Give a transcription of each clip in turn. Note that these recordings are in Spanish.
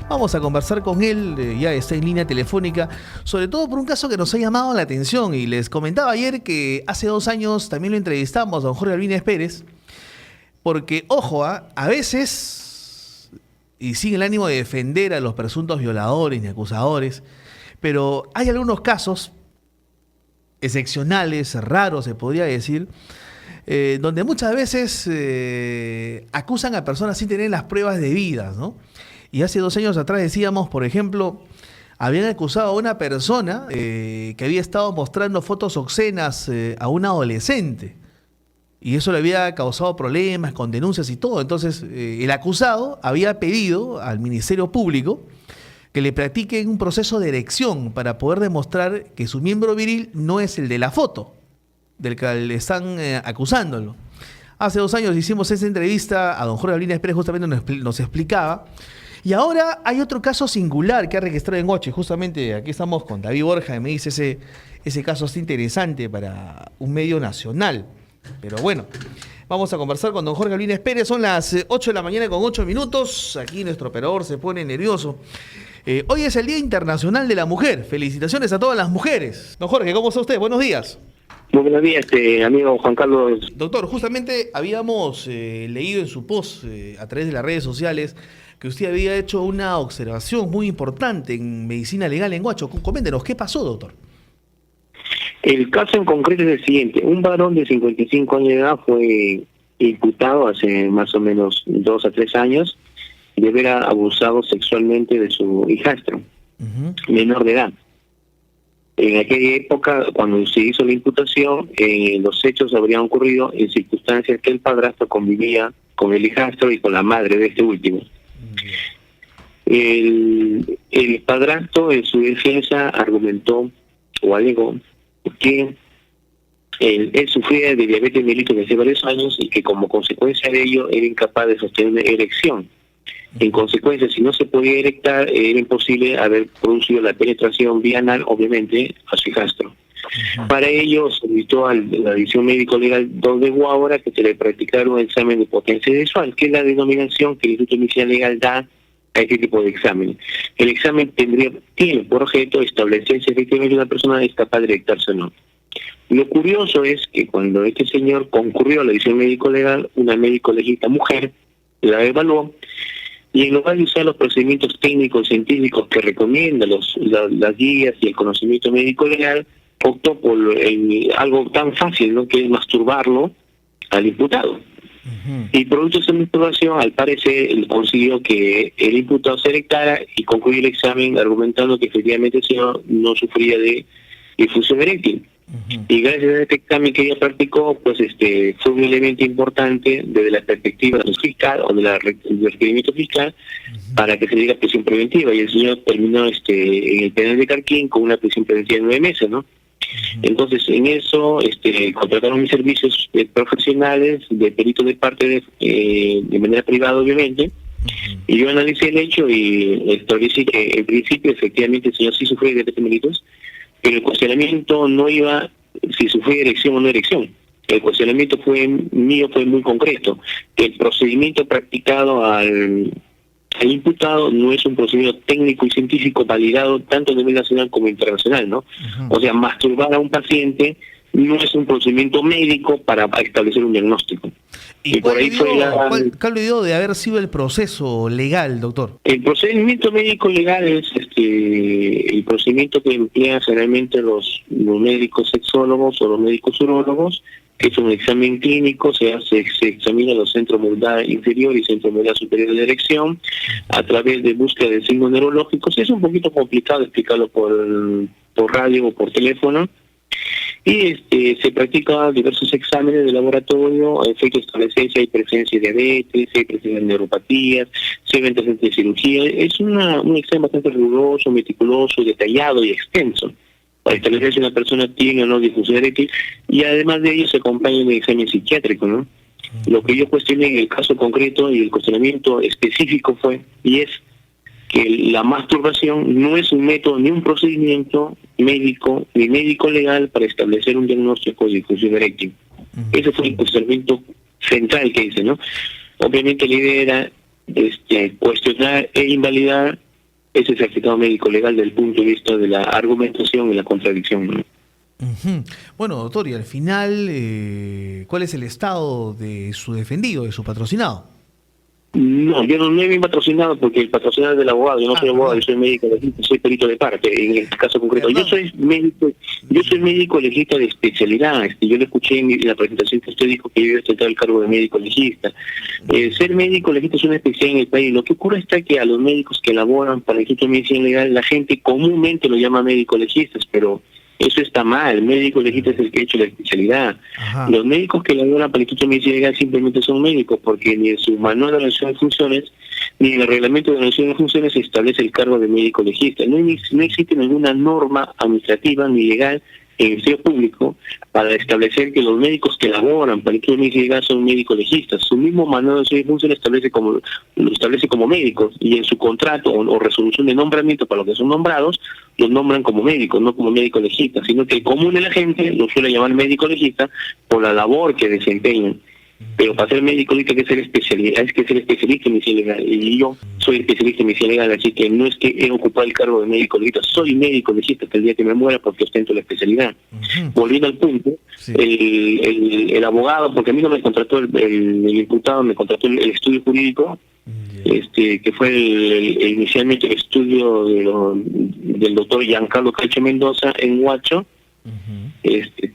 Vamos a conversar con él, ya está en línea telefónica, sobre todo por un caso que nos ha llamado la atención. Y les comentaba ayer que hace 2 años también lo entrevistamos a don Jorge Albines Pérez, porque, ojo, a veces, y sin el ánimo de defender a los presuntos violadores ni acusadores, pero hay algunos casos excepcionales, raros se podría decir, donde muchas veces acusan a personas sin tener las pruebas debidas, ¿no? Y hace 2 años atrás decíamos, por ejemplo, habían acusado a una persona que había estado mostrando fotos obscenas a un adolescente. Y eso le había causado problemas con denuncias y todo. Entonces, el acusado había pedido al Ministerio Público que le practiquen un proceso de erección para poder demostrar que su miembro viril no es el de la foto, del que le están acusándolo. Hace 2 años hicimos esa entrevista a don Jorge Albines Pérez, justamente nos explicaba. Y ahora hay otro caso singular que ha registrado en Oche. Justamente aquí estamos con David Borja, y me dice ese caso es interesante para un medio nacional. Pero bueno, vamos a conversar con don Jorge Albines Pérez. Son las 8 de la mañana con 8 minutos. Aquí nuestro operador se pone nervioso. Hoy es el Día Internacional de la Mujer. Felicitaciones a todas las mujeres. Don Jorge, ¿cómo está usted? Buenos días. Muy buenos días, amigo Juan Carlos. Doctor, justamente habíamos leído en su post a través de las redes sociales que usted había hecho una observación muy importante en medicina legal en Huacho. Coméntenos, ¿qué pasó, doctor? El caso en concreto es el siguiente. Un varón de 55 años de edad fue imputado hace más o menos 2 a 3 años de haber abusado sexualmente de su hijastro, menor de edad. En aquella época, cuando se hizo la imputación, los hechos habrían ocurrido en circunstancias que el padrastro convivía con el hijastro y con la madre de este último. El padrastro, en su defensa, argumentó o alegó que él sufría de diabetes mellitus desde hace varios años y que como consecuencia de ello era incapaz de sostener una erección. En consecuencia, si no se podía erectar, era imposible haber producido la penetración vía anal, obviamente, a su hijastro. Para ello, solicitó a la División Médico Legal 2 de Huaura que se le practicara un examen de potencia sexual, que es la denominación que el Instituto de Medicina Legal da a este tipo de examen. El examen tiene por objeto establecer si efectivamente una persona es capaz de erectarse o no. Lo curioso es que cuando este señor concurrió a la División Médico Legal, una médico legista mujer la evaluó, y en lugar de usar los procedimientos técnicos científicos que recomiendan las guías y el conocimiento médico legal, optó por algo tan fácil, ¿no?, que es masturbarlo al imputado. Y producto de esa masturbación, al parecer, él consiguió que el imputado se erectara y concluyó el examen argumentando que efectivamente el señor no sufría de disfunción eréctil. Y gracias a este examen que ella practicó, pues fue un elemento importante desde la perspectiva fiscal o del requerimiento fiscal para que se diga prisión preventiva. Y el señor terminó en el penal de Carquín con una prisión preventiva de 9 meses, ¿no? Entonces, en eso contrataron mis servicios profesionales de perito de parte de manera privada, obviamente. Y yo analicé el hecho y establecí que en principio efectivamente el señor sí sufrió de diabetes mellitus, pero el cuestionamiento no iba si sufría erección o no erección. El cuestionamiento mío fue muy concreto, que el procedimiento practicado al imputado no es un procedimiento técnico y científico validado tanto a nivel nacional como internacional, ¿no? O sea, masturbar a un paciente no es un procedimiento médico para establecer un diagnóstico. ¿Y por ahí cuál debió de haber sido el proceso legal, doctor? El procedimiento médico legal es el procedimiento que emplean generalmente los médicos sexólogos o los médicos urólogos, que es un examen clínico, se examina los centros medular inferior y centro medular superior de erección a través de búsqueda de signos neurológicos. Es un poquito complicado explicarlo por radio o por teléfono. Y se practican diversos exámenes de laboratorio a efecto de establecer si hay presencia de diabetes, si hay presencia de neuropatías, si hay antecedentes de cirugía. Es un examen bastante riguroso, meticuloso, detallado y extenso para establecer si una persona tiene o no disfunción eréctil, y además de ello se acompaña de un examen psiquiátrico, ¿no? Lo que yo cuestioné en el caso concreto y el cuestionamiento específico fue, y es que la masturbación no es un método ni un procedimiento médico ni médico legal para establecer un diagnóstico de disfunción eréctil. Ese fue el cuestionamiento central que hice, ¿no? Obviamente la idea era cuestionar e invalidar ese certificado médico legal desde el punto de vista de la argumentación y la contradicción, ¿no? Ujú. Bueno, doctor, y al final, ¿cuál es el estado de su defendido, de su patrocinado? No, yo no he bien patrocinado porque el patrocinado es del abogado, yo no soy abogado, Perdón. yo soy médico legista, soy perito de parte, en este caso concreto. Perdón. Yo soy médico legista de especialidad, yo lo escuché en la presentación que usted dijo que yo iba a ostentar el cargo de médico legista. Ser médico legista es una especialidad en el país. Lo que ocurre está que a los médicos que elaboran para el Instituto de Medicina Legal, la gente comúnmente lo llama médico legistas, pero eso está mal. El médico legista es el que ha hecho la especialidad. Ajá. Los médicos que elaboran para el Instituto de Medicina Legal simplemente son médicos, porque ni en su manual de organización de funciones, ni en el reglamento de organización de funciones se establece el cargo de médico legista. No existe ninguna norma administrativa ni legal en el Ministerio Público para establecer que los médicos que elaboran para el Instituto de Medicina Legal son médicos legistas. Su mismo manual de organización de funciones lo establece como médicos, y en su contrato o resolución de nombramiento para los que son nombrados, los nombran como médicos, no como médico legista, sino que el común de la gente lo suele llamar médico legista por la labor que desempeñan. Pero para ser médico hay que ser especialista, en medicina legal, y yo soy especialista en medicina legal, así que no es que he ocupado el cargo de médico legista, soy médico legista hasta el día que me muera porque ostento la especialidad. Ujú. Volviendo al punto, Sí. el abogado, porque a mí no me contrató el imputado, me contrató el estudio jurídico, que fue inicialmente el estudio del doctor Giancarlo Calche Mendoza en Huacho. Ujú.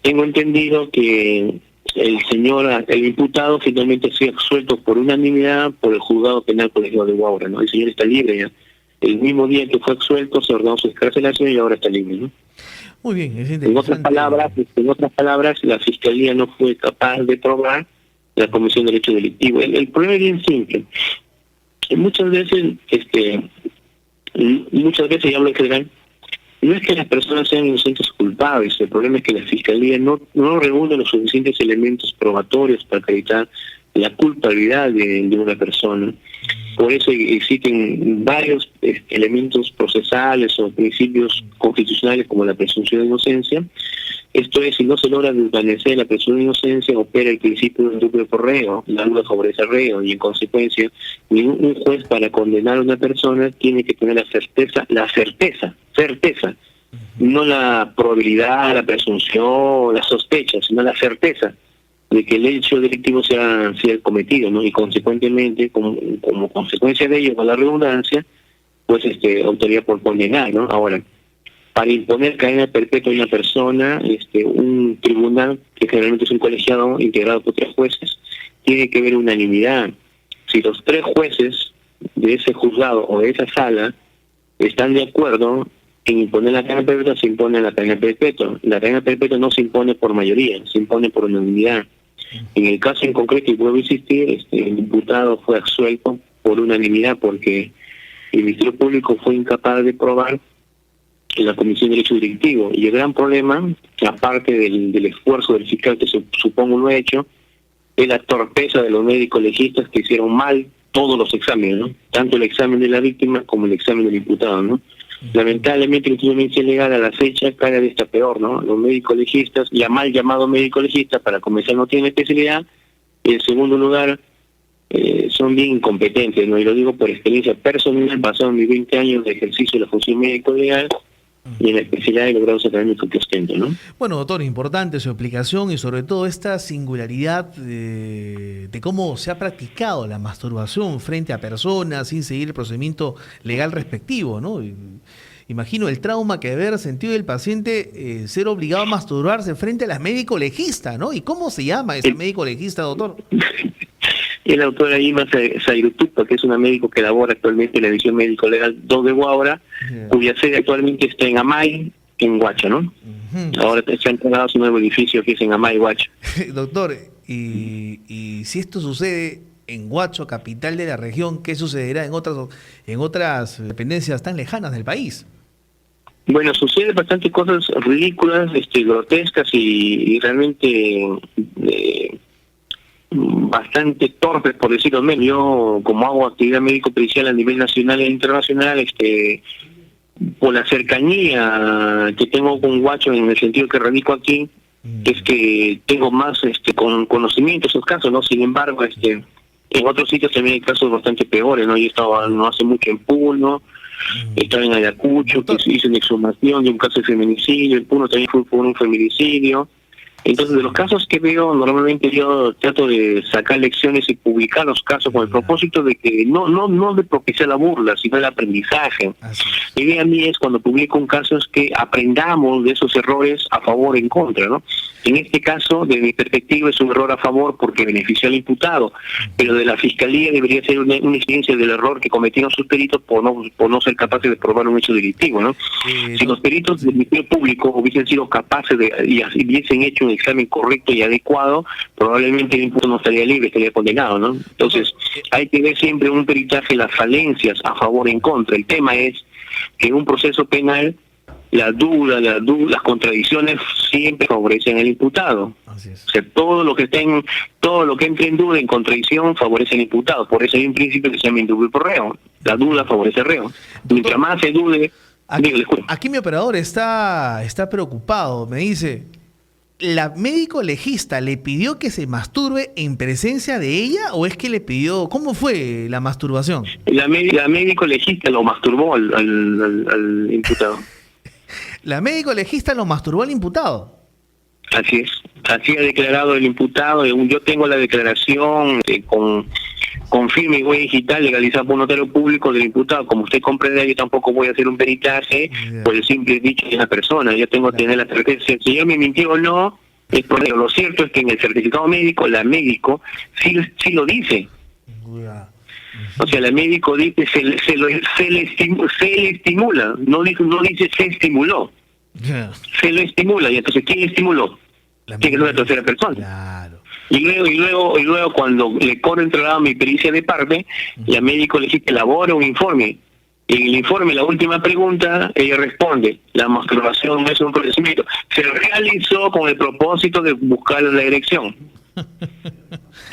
Tengo entendido que el imputado finalmente fue absuelto por unanimidad por el juzgado penal colegiado de Huaura, ¿no? El señor está libre ya. El mismo día que fue absuelto se ordenó su excarcelación y ahora está libre, ¿no? Muy bien, es En otras interesante. palabras, la fiscalía no fue capaz de probar la comisión del hecho delictivo. El problema es bien simple. Muchas veces, y hablo en general, no es que las personas sean inocentes o culpables, el problema es que la Fiscalía no reúne los suficientes elementos probatorios para acreditar la culpabilidad de una persona. Por eso existen varios elementos procesales o principios constitucionales como la presunción de inocencia. Esto es, si no se logra desvanecer la presunción de inocencia, opera el principio del dubio pro reo, la duda favorece al reo, y en consecuencia, un juez para condenar a una persona tiene que tener la certeza, no la probabilidad, la presunción, la sospecha, sino la certeza de que el hecho delictivo sea cometido, ¿no? Y consecuentemente, como consecuencia de ello, con la redundancia, pues optaría por condenar, ¿no? Ahora, para imponer cadena perpetua a una persona, un tribunal, que generalmente es un colegiado integrado por 3 jueces, tiene que haber unanimidad. Si los 3 jueces de ese juzgado o de esa sala están de acuerdo en imponer la cadena perpetua, se impone la cadena perpetua. La cadena perpetua no se impone por mayoría, se impone por unanimidad. En el caso en concreto, y vuelvo a insistir, el imputado fue absuelto por unanimidad porque el Ministerio Público fue incapaz de probar en la comisión de hecho delictivo. Y el gran problema, aparte del esfuerzo del fiscal, que supongo lo ha hecho, es la torpeza de los médicos legistas que hicieron mal todos los exámenes, ¿no? Tanto el examen de la víctima como el examen del imputado, ¿no? Lamentablemente el Instituto de Medicina Legal a la fecha cada vez está peor, ¿no? Los médicos legistas, ya mal llamado médico legista, para comenzar no tienen especialidad, y en segundo lugar son bien incompetentes, ¿no? Y lo digo por experiencia personal, basado en mis 20 años de ejercicio de la función médico legal y en la especialidad de los grados académicos que ostento, ¿no? Bueno, doctor, importante su explicación y sobre todo esta singularidad de cómo se ha practicado la masturbación frente a personas sin seguir el procedimiento legal respectivo, ¿no? Imagino el trauma que debe haber sentido el paciente ser obligado a masturbarse frente a la médico legista, ¿no? ¿Y cómo se llama esa médico legista, doctor? Y la doctora Ima Zairutupa, que es una médico que labora actualmente en la División Médico Legal 2 de Huaura, cuya sede actualmente está en Amay, en Huacho, ¿no? Ahora se ha entregado a su nuevo edificio que es en Amay, Huacho. Doctor, y si esto sucede en Huacho, capital de la región, ¿qué sucederá en otras dependencias tan lejanas del país? Bueno, suceden bastante cosas ridículas, grotescas y realmente bastante torpes, por decirlo menos. Yo, como hago actividad médico-pericial a nivel nacional e internacional, por la cercanía que tengo con Huacho, en el sentido que radico aquí, es que tengo más con conocimiento de esos casos, ¿no? Sin embargo, en otros sitios también hay casos bastante peores, ¿no? Yo estaba no hace mucho en Puno, estaba en Ayacucho, que hizo una exhumación de un caso de feminicidio, el Puno también fue por un feminicidio. Entonces, de los casos que veo, normalmente yo trato de sacar lecciones y publicar los casos con el propósito de que no de propiciar la burla, sino el aprendizaje. La idea mía es, cuando publico un caso, es que aprendamos de esos errores a favor o en contra, ¿no? En este caso, de mi perspectiva, es un error a favor porque benefició al imputado, pero de la Fiscalía debería ser una incidencia del error que cometieron sus peritos por no ser capaces de probar un hecho delictivo, ¿no? Si los peritos del Ministerio Público hubiesen sido capaces y hubiesen hecho un examen correcto y adecuado, probablemente el imputado no estaría libre, estaría condenado, ¿no? Entonces, hay que ver siempre un peritaje las falencias a favor o en contra. El tema es que en un proceso penal las contradicciones siempre favorecen al imputado. Así es. O sea, todo lo que entre en duda, en contradicción, favorece al imputado. Por eso hay un principio que se llama indubio pro reo. La duda favorece al reo. Mientras más se dude... Aquí mi operador está preocupado. Me dice, ¿la médico legista le pidió que se masturbe en presencia de ella o es que le pidió... ¿Cómo fue la masturbación? La médico legista lo masturbó al imputado. La médico legista lo masturbó al imputado. Así es. Así ha declarado el imputado. Yo tengo la declaración con firma y huella digital legalizada por un notario público del imputado. Como usted comprende, yo tampoco voy a hacer un peritaje por el simple dicho de una persona. Yo tengo que tener la certeza. Si el señor me mintió o no, es por ello. Lo cierto es que en el certificado médico, la médico sí lo dice. O sea, la médico dice se le estimula, no dice se estimuló. Se lo estimula, y entonces ¿quién estimuló? Tiene que ser una tercera persona. Claro. Y luego cuando le corre traslado mi pericia de parte, la médico le dice que elabora un informe. Y en el informe, la última pregunta, ella responde: la masturbación no es un procedimiento. Se realizó con el propósito de buscar la erección.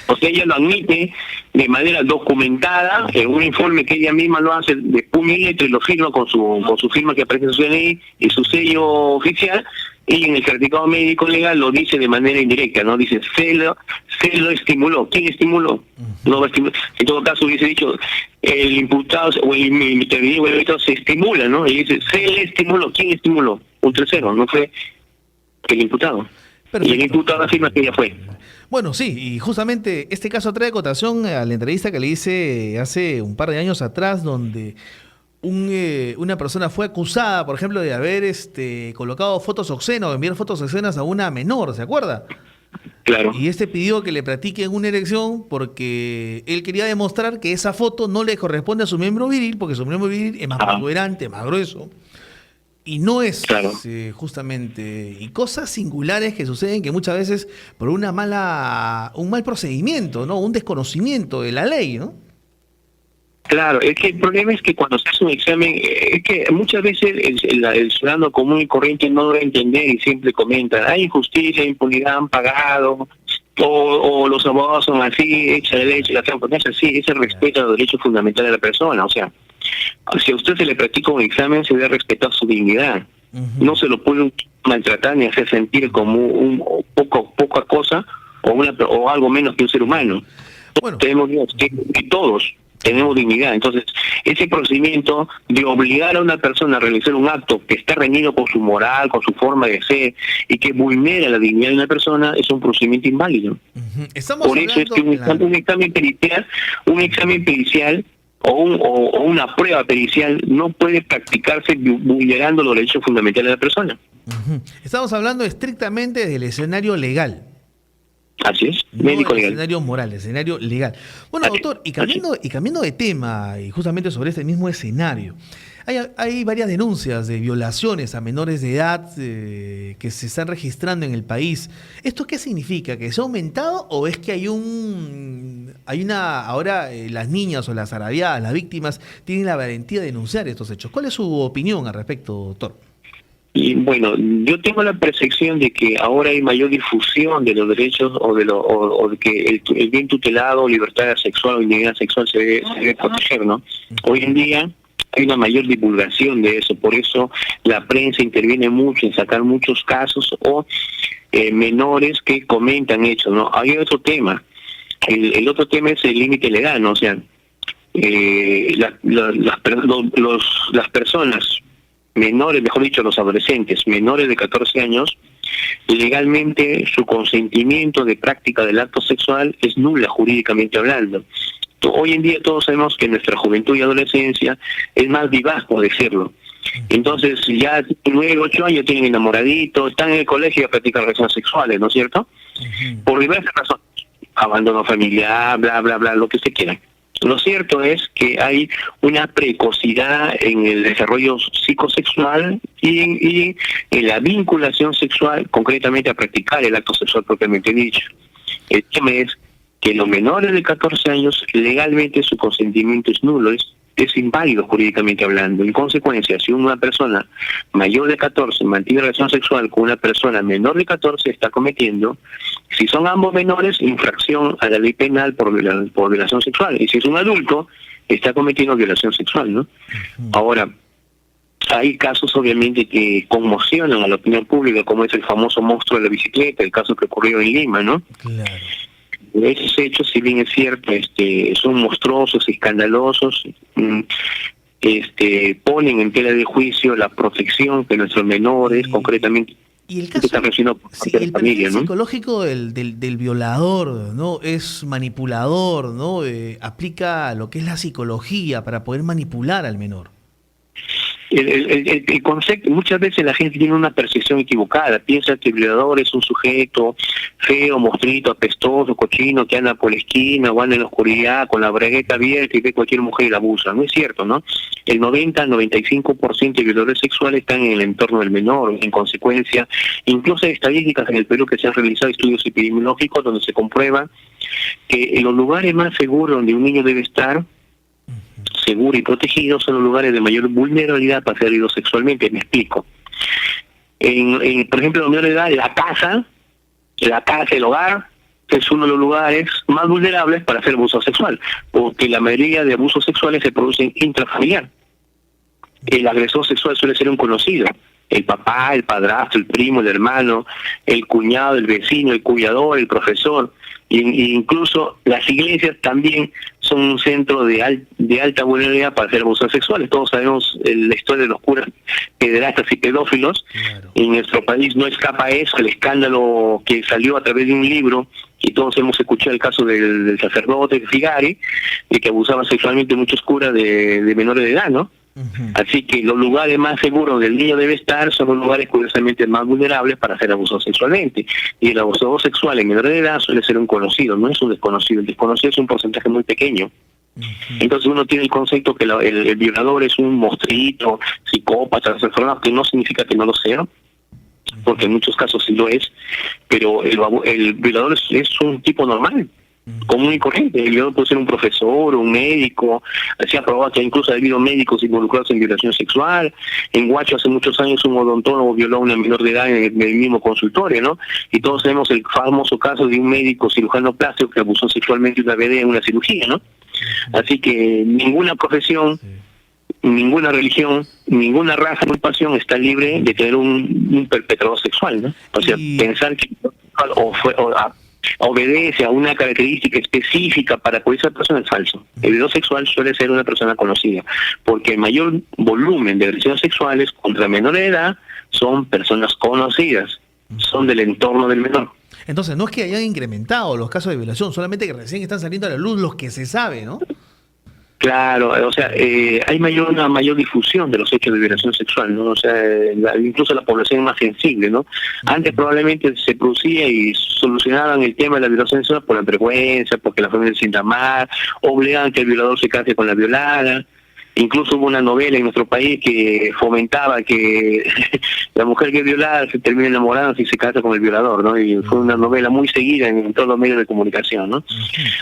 O sea, ella lo admite de manera documentada en un informe que ella misma lo hace de puño y letra y lo firma con su firma que aparece en su DNI y su sello oficial, y en el certificado médico legal lo dice de manera indirecta, ¿no? Dice, se lo estimuló. ¿Quién estimuló? No va a estimular. En todo caso hubiese dicho, el imputado o el intervenido se estimula, ¿no? Y dice, se le estimuló. ¿Quién estimuló? Un tercero, no fue el imputado. Perfecto. Y el imputado afirma que ella fue. Bueno, sí, y justamente este caso trae cotación a la entrevista que le hice hace un par de años atrás, donde una persona fue acusada, por ejemplo, de haber colocado fotos obscenas o enviar fotos obscenas a una menor, ¿se acuerda? Claro. Y pidió que le practiquen una erección porque él quería demostrar que esa foto no le corresponde a su miembro viril, porque su miembro viril es más protuberante, más grueso. Y no es justamente, y cosas singulares que suceden que muchas veces por un mal procedimiento, ¿no? Un desconocimiento de la ley, ¿no? Claro, es que el problema es que cuando se hace un examen, es que muchas veces el ciudadano común y corriente no debe entender y siempre comenta, hay injusticia, impunidad, han pagado, o los abogados son así, echa de leche, la trampa, no es así, es el respeto a los derechos fundamentales de la persona. O sea, si a usted se le practica un examen, se debe respetar su dignidad. No se lo puede maltratar ni hacer sentir como poca cosa o algo menos que un ser humano. Bueno. Todos tenemos dignidad. Entonces, ese procedimiento de obligar a una persona a realizar un acto que está reñido con su moral, con su forma de ser, y que vulnera la dignidad de una persona, es un procedimiento inválido. Por eso es que un examen pericial o una prueba pericial no puede practicarse vulnerando los derechos fundamentales de la persona. Estamos hablando estrictamente del escenario legal. Así es, médico legal. Escenario moral, escenario legal. Bueno, doctor, y cambiando de tema, y justamente sobre este mismo escenario, hay varias denuncias de violaciones a menores de edad que se están registrando en el país. ¿Esto qué significa? ¿Que se ha aumentado o es que ahora las niñas o las agraviadas, las víctimas, tienen la valentía de denunciar estos hechos? ¿Cuál es su opinión al respecto, doctor? Y bueno, yo tengo la percepción de que ahora hay mayor difusión de los derechos o de que el bien tutelado, libertad sexual o indignidad sexual se debe proteger, ¿no? Hoy en día hay una mayor divulgación de eso, por eso la prensa interviene mucho en sacar muchos casos o menores que comentan hechos, ¿no? Hay otro tema, el otro tema es el límite legal, ¿no? O sea, las personas menores, mejor dicho, los adolescentes menores de 14 años, legalmente su consentimiento de práctica del acto sexual es nula jurídicamente hablando. Hoy en día todos sabemos que nuestra juventud y adolescencia es más vivaz, por decirlo. Entonces ya 9, 8 años tienen enamoraditos, están en el colegio y practican relaciones sexuales, ¿no es cierto? Por diversas razones, abandono familiar, bla, bla, bla, lo que se quiera. Lo cierto es que hay una precocidad en el desarrollo psicosexual y en la vinculación sexual, concretamente a practicar el acto sexual propiamente dicho. El tema es que los menores de 14 años legalmente su consentimiento es nulo, es inválido jurídicamente hablando. En consecuencia, si una persona mayor de 14 mantiene relación sexual con una persona menor de 14, está cometiendo, si son ambos menores, infracción a la ley penal por violación sexual. Y si es un adulto, está cometiendo violación sexual, ¿no? Ahora, hay casos obviamente que conmocionan a la opinión pública, como es el famoso monstruo de la bicicleta, el caso que ocurrió en Lima, ¿no? Claro. Esos hechos, si bien es cierto, son monstruosos, escandalosos, ponen en tela de juicio la protección que nuestros menores, concretamente, y el caso, sí, el familia, ¿no? Psicológico del violador, ¿no? Es manipulador, ¿no? Aplica lo que es la psicología para poder manipular al menor. El concepto, muchas veces la gente tiene una percepción equivocada, piensa que el violador es un sujeto feo, mostrito, apestoso, cochino, que anda por la esquina o anda en la oscuridad con la bragueta abierta y ve cualquier mujer y la abusa. No es cierto, ¿no? El 90-95% de violadores sexuales están en el entorno del menor. En consecuencia, incluso hay estadísticas en el Perú que se han realizado estudios epidemiológicos donde se comprueba que en los lugares más seguros donde un niño debe estar seguro y protegido son los lugares de mayor vulnerabilidad para ser herido sexualmente. Me explico. Por ejemplo, en la menor edad, la casa, el hogar, es uno de los lugares más vulnerables para hacer abuso sexual, porque la mayoría de abusos sexuales se producen intrafamiliar. El agresor sexual suele ser un conocido, el papá, el padrastro, el primo, el hermano, el cuñado, el vecino, el cuidador, el profesor. E incluso las iglesias también son un centro de alta vulnerabilidad para hacer abusos sexuales. Todos sabemos la historia de los curas pederastas y pedófilos. Claro. En nuestro país no escapa eso, el escándalo que salió a través de un libro, y todos hemos escuchado el caso del sacerdote Figari, de que abusaba sexualmente muchos curas de menores de edad, ¿no? Así que los lugares más seguros donde el niño debe estar son los lugares curiosamente más vulnerables para ser abusado sexualmente. Y el abusador sexual en menor de edad suele ser un conocido, no es un desconocido. El desconocido es un porcentaje muy pequeño. Entonces uno tiene el concepto que el violador es un monstruito, psicópata, transformado, que no significa que no lo sea, porque en muchos casos sí lo es, pero el violador es un tipo normal, común y corriente. El violador puede ser un profesor, un médico. Se ha probado que incluso ha habido médicos involucrados en violación sexual. En Huacho hace muchos años un odontólogo violó a una menor de edad en el mismo consultorio, ¿no? Y todos sabemos el famoso caso de un médico cirujano plástico que abusó sexualmente de una bebé en una cirugía, ¿no? Así que ninguna profesión, ninguna religión, ninguna raza, ninguna pasión está libre de tener un perpetrador sexual, ¿no? O sea, pensar que obedece a una característica específica para que esa persona es falso. El violador sexual suele ser una persona conocida, porque el mayor volumen de agresiones sexuales contra menores de edad son personas conocidas, son del entorno del menor. Entonces, no es que hayan incrementado los casos de violación, solamente que recién están saliendo a la luz los que se sabe, ¿no? Claro, o sea, hay una mayor difusión de los hechos de violación sexual, ¿no? O sea, incluso la población es más sensible, ¿no? Antes probablemente se producía y solucionaban el tema de la violación sexual por la frecuencia, porque la familia se sienta mal, obligaban que el violador se case con la violada. Incluso hubo una novela en nuestro país que fomentaba que la mujer que es violada se termine enamorando si se casa con el violador, ¿no? Y fue una novela muy seguida en todos los medios de comunicación, ¿no?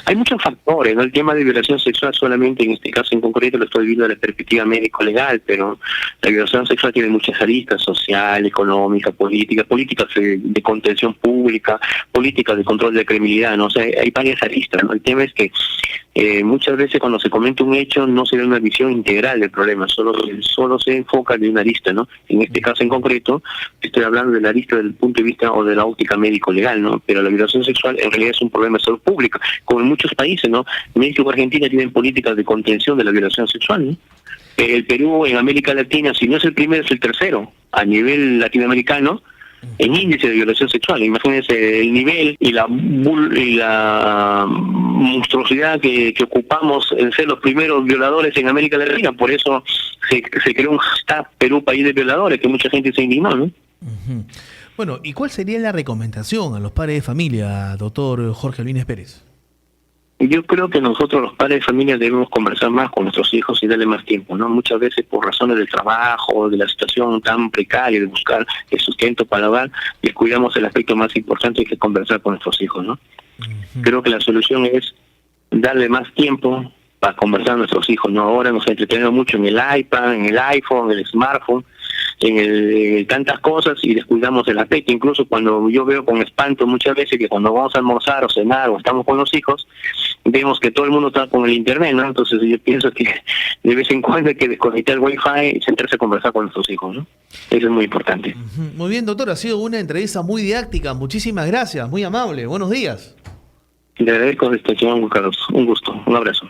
Hay muchos factores, ¿no? El tema de violación sexual solamente en este caso en concreto lo estoy viendo desde la perspectiva médico-legal, pero la violación sexual tiene muchas aristas: social, económica, políticas de contención pública, políticas de control de criminalidad, ¿no? O sea, hay varias aristas, ¿no? El tema es que muchas veces cuando se comete un hecho no se da una visión integral del problema, solo se enfoca de una arista, ¿no? En este caso en concreto, estoy hablando de la arista del punto de vista o de la óptica médico-legal, ¿no? Pero la violación sexual en realidad es un problema de salud pública, como en muchos países, ¿no? México y Argentina tienen políticas de contención de la violación sexual, ¿no? El Perú en América Latina, si no es el primero, es el tercero, a nivel latinoamericano, en índice de violación sexual. Imagínense el nivel y la monstruosidad que ocupamos en ser los primeros violadores en América Latina. Por eso se creó un hashtag Perú País de Violadores, que mucha gente se indignó, ¿no? Uh-huh. Bueno, ¿y cuál sería la recomendación a los padres de familia, doctor Jorge Albines Pérez? Yo creo que nosotros los padres de familia debemos conversar más con nuestros hijos y darle más tiempo, ¿no? Muchas veces por razones del trabajo, de la situación tan precaria, de buscar el sustento para el hogar, descuidamos el aspecto más importante que es conversar con nuestros hijos, ¿no? Uh-huh. Creo que la solución es darle más tiempo para conversar a nuestros hijos, ¿no? Ahora nos entretenemos mucho en el iPad, en el iPhone, en el smartphone, en tantas cosas y descuidamos el aspecto. Incluso cuando yo veo con espanto muchas veces que cuando vamos a almorzar o cenar o estamos con los hijos, vemos que todo el mundo está con el internet, ¿no? Entonces yo pienso que de vez en cuando hay que desconectar el wifi y sentarse a conversar con nuestros hijos, ¿no? Eso es muy importante. Muy bien, doctor, ha sido una entrevista muy didáctica, muchísimas gracias, muy amable, buenos días. Le agradezco esta, Carlos, un gusto, un abrazo.